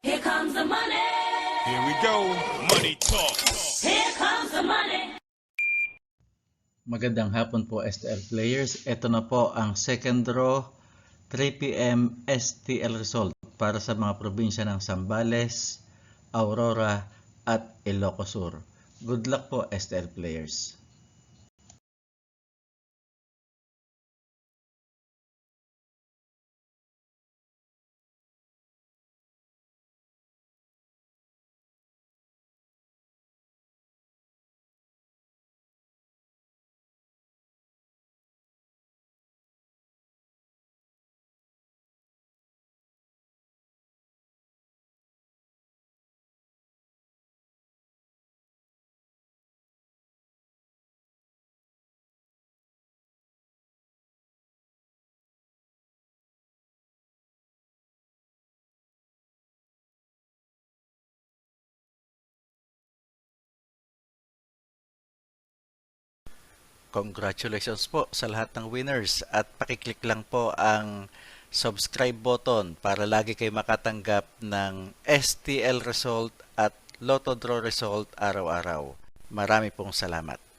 Here comes the money. Here we go. Money talk. Here comes the money. Magandang hapon po STL players. Ito na po ang second draw 3 PM STL result para sa mga probinsya ng Zambales, Aurora at Ilocos Sur. Good luck po STL players. Congratulations po sa lahat ng winners at pakiclick lang po ang subscribe button para lagi kayo makatanggap ng STL result at Lotto Draw result araw-araw. Marami pong salamat.